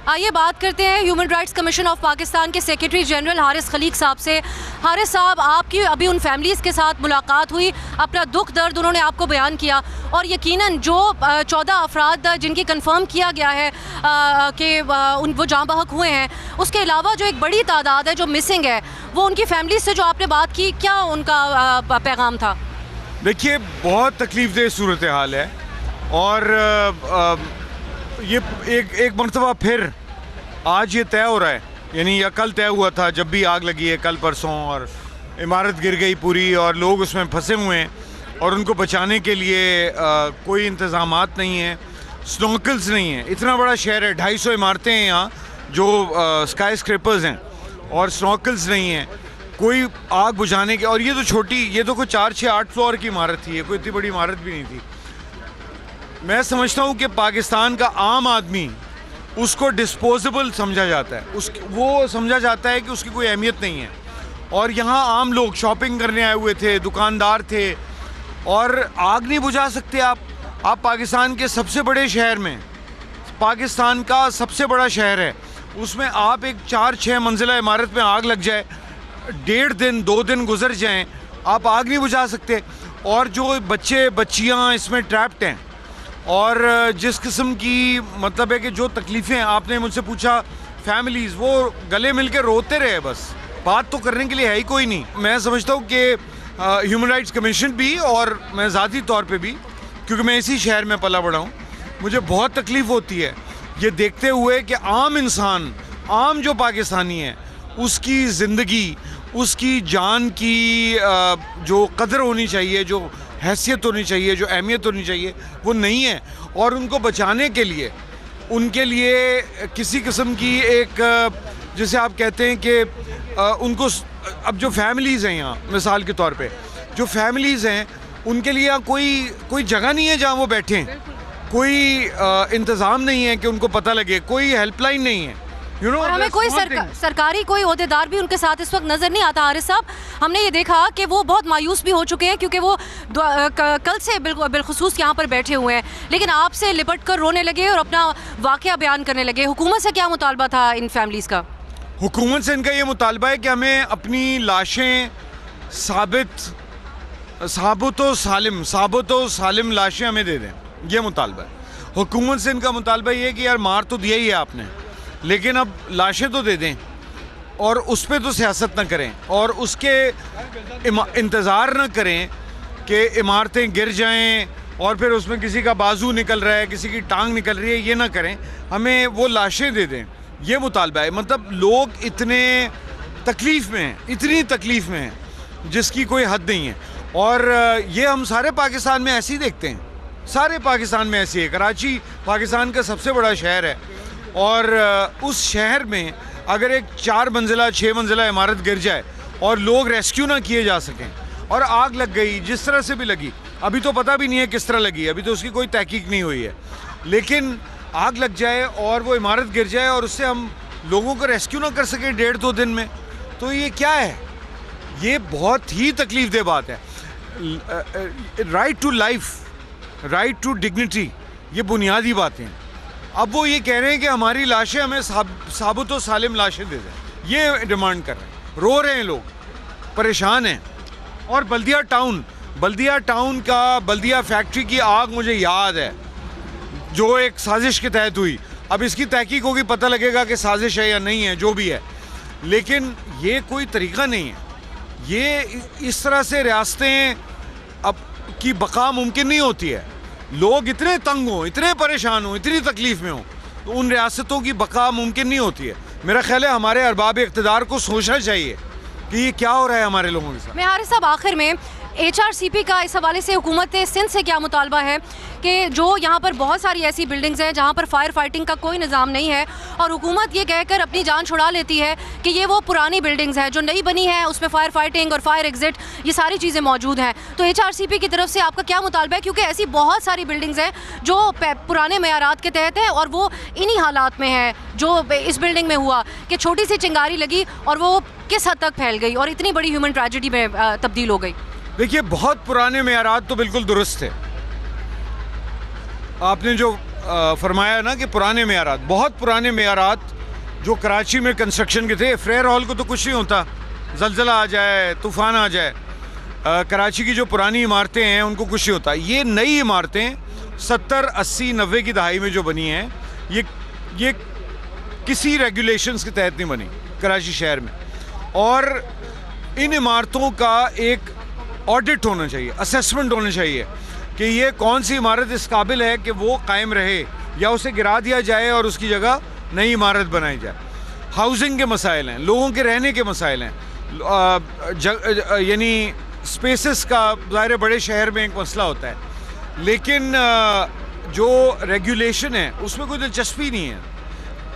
आइए बात करते हैं human rights commission of Pakistan के सेक्रेटरी जनरल हारिस खलीक साहब से। हारिस साहब, आपकी अभी उन फैमिलीज़ के साथ मुलाकात हुई, अपना दुख दर्द उन्होंने आपको बयान किया और यकीनन जो 14 अफराद जिनकी कंफर्म किया गया है कि वो जाँ बहक हुए हैं, उसके अलावा जो एक बड़ी तादाद है जो मिसिंग है, वो उनकी फैमिली से जो आपने बात की, क्या उनका पैगाम था? देखिए, बहुत तकलीफ़देह सूरत हाल है और ये एक मरतबा फिर आज ये तय हो रहा है, यानी या कल तय हुआ था जब भी आग लगी है कल परसों, और इमारत गिर गई पूरी और लोग उसमें फंसे हुए हैं और उनको बचाने के लिए कोई इंतज़ामात नहीं है, स्नॉकल्स नहीं है। इतना बड़ा शहर है, 250 इमारतें हैं यहाँ जो स्काई स्क्रैपर्स हैं और स्नॉकल्स नहीं हैं, कोई आग बुझाने के। और ये तो छोटी, ये तो कोई 4, 6, 8 फ्लोर की इमारत थी, ये कोई इतनी बड़ी इमारत भी नहीं थी। मैं समझता हूँ कि पाकिस्तान का आम आदमी उसको डिस्पोजेबल समझा जाता है, वो समझा जाता है कि उसकी कोई अहमियत नहीं है। और यहाँ आम लोग शॉपिंग करने आए हुए थे, दुकानदार थे, और आग नहीं बुझा सकते आप पाकिस्तान के सबसे बड़े शहर में, पाकिस्तान का सबसे बड़ा शहर है, उसमें आप एक 4-6 मंजिला इमारत में आग लग जाए, 1.5 दिन 2 दिन गुजर जाएं, आप आग नहीं बुझा सकते। और जो बच्चे बच्चियाँ इसमें ट्रैप्ड हैं और जिस किस्म की मतलब है कि जो तकलीफ़ें आपने मुझसे पूछा, फैमिलीज़ वो गले मिल के रोते रहे, बस बात तो करने के लिए है ही कोई नहीं। मैं समझता हूँ कि ह्यूमन राइट्स कमीशन भी और मैं ज़ाती तौर पे भी, क्योंकि मैं इसी शहर में पला बड़ा हूँ, मुझे बहुत तकलीफ़ होती है ये देखते हुए कि आम इंसान, आम जो पाकिस्तानी है, उसकी ज़िंदगी, उसकी जान की जो कदर होनी चाहिए, जो हैसियत होनी चाहिए, जो अहमियत होनी चाहिए, वो नहीं है। और उनको बचाने के लिए, उनके लिए किसी किस्म की एक, जैसे आप कहते हैं कि उनको, अब जो फैमिलीज़ हैं यहाँ, मिसाल के तौर पे जो फैमिलीज़ हैं, उनके लिए यहाँ कोई जगह नहीं है जहाँ वो बैठें, कोई इंतज़ाम नहीं है कि उनको पता लगे, कोई हेल्पलाइन नहीं है। और हमें कोई सरकारी कोई ओहदेदार भी उनके साथ इस वक्त नज़र नहीं आता। हारिस साहब, हमने ये देखा कि वो बहुत मायूस भी हो चुके हैं क्योंकि वो कल से बिलखुसूस यहाँ पर बैठे हुए हैं, लेकिन आपसे लिपट कर रोने लगे और अपना वाक़या बयान करने लगे। हुकूमत से क्या मुतालबा था इन फैमिलीज़ का? हुकूमत से इनका ये मुतालबा है कि हमें अपनी लाशें साबुत व सालिम लाशें हमें दे दें, ये मुतालबा है हुकूमत से। इनका मुतालबा ये है कि यार मार तो दिया ही है आपने, लेकिन अब लाशें तो दे दें और उस पर तो सियासत ना करें और उसके इंतज़ार ना करें कि इमारतें गिर जाएं और फिर उसमें किसी का बाजू निकल रहा है, किसी की टांग निकल रही है, ये ना करें, हमें वो लाशें दे दें, ये मुतालबा है। मतलब लोग इतने तकलीफ़ में हैं, इतनी तकलीफ़ में हैं जिसकी कोई हद नहीं है। और ये हम सारे पाकिस्तान में ऐसे ही देखते हैं, सारे पाकिस्तान में ऐसी है। कराची पाकिस्तान का सबसे बड़ा शहर है और उस शहर में अगर एक 4 मंजिला 6 मंजिला इमारत गिर जाए और लोग रेस्क्यू ना किए जा सकें और आग लग गई, जिस तरह से भी लगी, अभी तो पता भी नहीं है किस तरह लगी, अभी तो उसकी कोई तहकीक नहीं हुई है, लेकिन आग लग जाए और वो इमारत गिर जाए और उससे हम लोगों को रेस्क्यू ना कर सकें 1.5-2 दिन में, तो ये क्या है? ये बहुत ही तकलीफ़देह बात है। Right to life, right to dignity, ये बुनियादी बातें हैं। अब वो ये कह रहे हैं कि हमारी लाशें हमें साबुत व सालिम लाशें दे दें, ये डिमांड कर रहे हैं, रो रहे हैं लोग, परेशान हैं। और बल्दिया टाउन का बल्दिया फैक्ट्री की आग मुझे याद है, जो एक साजिश के तहत हुई। अब इसकी तहकीक होगी, पता लगेगा कि साजिश है या नहीं है, जो भी है, लेकिन ये कोई तरीका नहीं है। ये इस तरह से रियासतें अब की बका मुमकिन नहीं होती है। लोग इतने तंग हों, इतने परेशान हों, इतनी तकलीफ़ में हों, तो उन रियासतों की बका मुमकिन नहीं होती है। मेरा ख्याल है हमारे अरबाब इक़्तिदार को सोचना चाहिए कि ये क्या हो रहा है हमारे लोगों के साथ। मैं हारिस साहब, आखिर में HRCP का इस हवाले से हुकूमत सिंध से क्या मुतालबा है कि जो यहाँ पर बहुत सारी ऐसी बिल्डिंग्स हैं जहाँ पर फायर फाइटिंग का कोई निज़ाम नहीं है और हुकूमत ये कहकर अपनी जान छुड़ा लेती है कि ये वो पुरानी बिल्डिंग्स हैं, जो नई बनी है उसमें फायर फाइटिंग और फायर एग्जिट ये सारी चीज़ें मौजूद हैं। तो HRCP की तरफ से आपका क्या मुतालबा है, क्योंकि ऐसी बहुत सारी बिल्डिंग्स हैं जो पुराने मयारात के तहत है और वो इन्हीं हालात में है जो इस बिल्डिंग में हुआ कि छोटी सी चिंगारी लगी और वो किस हद तक फैल गई और इतनी बड़ी ह्यूमन ट्रेजेडी में तब्दील हो गई। देखिए, बहुत पुराने मेयारात तो बिल्कुल दुरुस्त थे। आपने जो फरमाया ना कि पुराने मेयारात, बहुत पुराने मेयारात जो कराची में कंस्ट्रक्शन के थे। फ्रेयर हॉल को तो कुछ नहीं होता, जलजला आ जाए, तूफ़ान आ जाए। कराची की जो पुरानी इमारतें हैं उनको कुछ नहीं होता। ये नई इमारतें 70, 80, 90 की दहाई में जो बनी हैं, ये किसी रेगुलेशंस के तहत नहीं बनी कराची शहर में। और इन इमारतों का एक ऑडिट होना चाहिए, असेसमेंट होना चाहिए कि ये कौन सी इमारत इस काबिल है कि वो कायम रहे, या उसे गिरा दिया जाए और उसकी जगह नई इमारत बनाई जाए। हाउसिंग के मसाइल हैं, लोगों के रहने के मसाइल हैं, यानी स्पेसेस का ज़ाहिर बड़े शहर में एक मसला होता है, लेकिन जो रेगुलेशन है उसमें कोई दिलचस्पी नहीं है,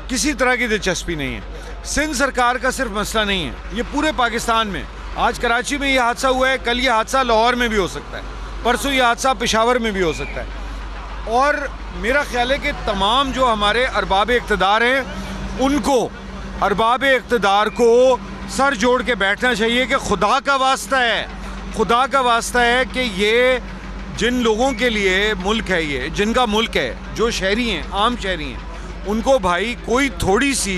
किसी तरह की दिलचस्पी नहीं है। सिंध सरकार का सिर्फ मसला नहीं है, ये पूरे पाकिस्तान में। आज कराची में ये हादसा हुआ है, कल ये हादसा लाहौर में भी हो सकता है, परसों ये हादसा पेशावर में भी हो सकता है। और मेरा ख्याल है कि तमाम जो हमारे अरबाब इक़्तिदार हैं, उनको अरबाब इक़्तिदार को सर जोड़ के बैठना चाहिए कि खुदा का वास्ता है, खुदा का वास्ता है कि ये जिन लोगों के लिए मुल्क है, ये जिनका मुल्क है, जो शहरी हैं, आम शहरी हैं, उनको भाई कोई थोड़ी सी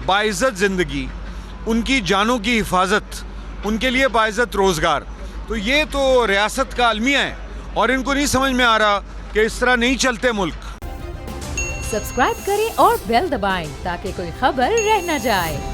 बाइज़्ज़त ज़िंदगी, उनकी जानों की हिफाजत, उनके लिए बाइज़्ज़त रोज़गार, तो ये तो रियासत का अलमिया है। और इनको नहीं समझ में आ रहा कि इस तरह नहीं चलते मुल्क। सब्सक्राइब करें और बेल दबाएं ताकि कोई खबर रह न जाए।